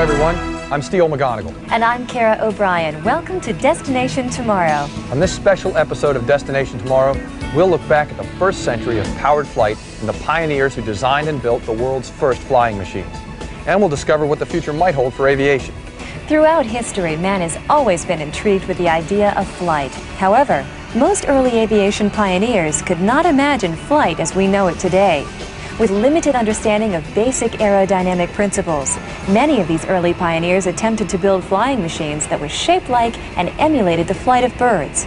everyone. I'm Steele McGonigal. And I'm Kara O'Brien. Welcome to Destination Tomorrow. On this special episode of Destination Tomorrow, we'll look back at the first century of powered flight and the pioneers who designed and built the world's first flying machines. And we'll discover what the future might hold for aviation. Throughout history, man has always been intrigued with the idea of flight. However, most early aviation pioneers could not imagine flight as we know it today. With limited understanding of basic aerodynamic principles, many of these early pioneers attempted to build flying machines that were shaped like and emulated the flight of birds.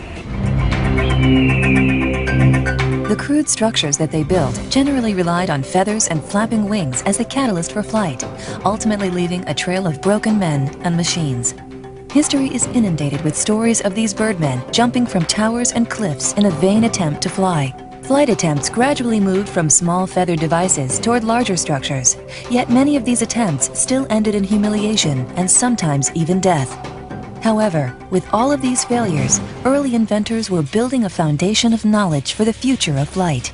The crude structures that they built generally relied on feathers and flapping wings as the catalyst for flight, ultimately leaving a trail of broken men and machines. History is inundated with stories of these birdmen jumping from towers and cliffs in a vain attempt to fly. Flight attempts gradually moved from small feathered devices toward larger structures, yet many of these attempts still ended in humiliation and sometimes even death. However, with all of these failures, early inventors were building a foundation of knowledge for the future of flight.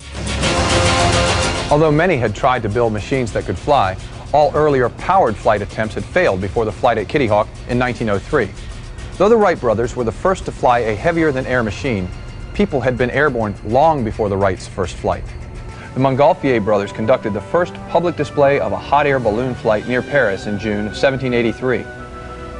Although many had tried to build machines that could fly, all earlier powered flight attempts had failed before the flight at Kitty Hawk in 1903. Though the Wright brothers were the first to fly a heavier-than-air machine, people had been airborne long before the Wrights' first flight. The Montgolfier brothers conducted the first public display of a hot air balloon flight near Paris in June of 1783.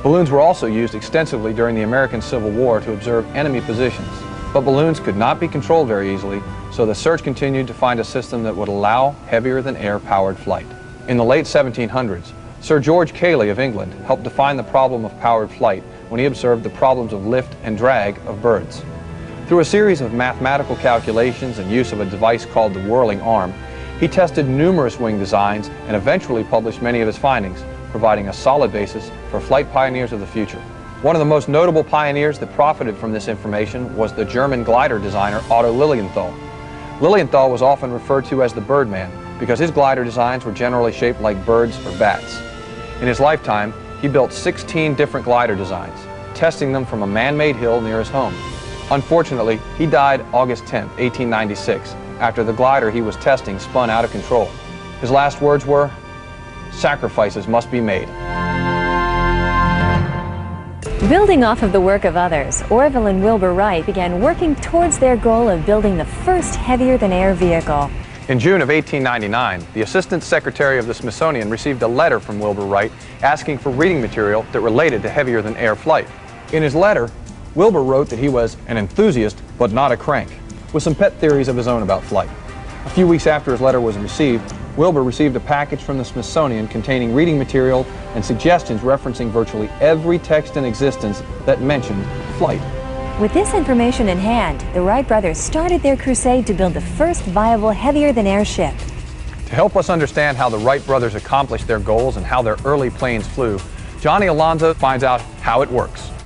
Balloons were also used extensively during the American Civil War to observe enemy positions. But balloons could not be controlled very easily, so the search continued to find a system that would allow heavier-than-air powered flight. In the late 1700s, Sir George Cayley of England helped define the problem of powered flight when he observed the problems of lift and drag of birds. Through a series of mathematical calculations and use of a device called the whirling arm, he tested numerous wing designs and eventually published many of his findings, providing a solid basis for flight pioneers of the future. One of the most notable pioneers that profited from this information was the German glider designer Otto Lilienthal. Lilienthal was often referred to as the Birdman because his glider designs were generally shaped like birds or bats. In his lifetime, he built 16 different glider designs, testing them from a man-made hill near his home. Unfortunately, he died August 10, 1896, after the glider he was testing spun out of control. His last words were, "Sacrifices must be made." Building off of the work of others, Orville and Wilbur Wright began working towards their goal of building the first heavier-than-air vehicle. In June of 1899, the Assistant Secretary of the Smithsonian received a letter from Wilbur Wright asking for reading material that related to heavier-than-air flight. In his letter, Wilbur wrote that he was an enthusiast, but not a crank, with some pet theories of his own about flight. A few weeks after his letter was received, Wilbur received a package from the Smithsonian containing reading material and suggestions referencing virtually every text in existence that mentioned flight. With this information in hand, the Wright brothers started their crusade to build the first viable heavier-than-air ship. To help us understand how the Wright brothers accomplished their goals and how their early planes flew, Johnny Alonso finds out how it works.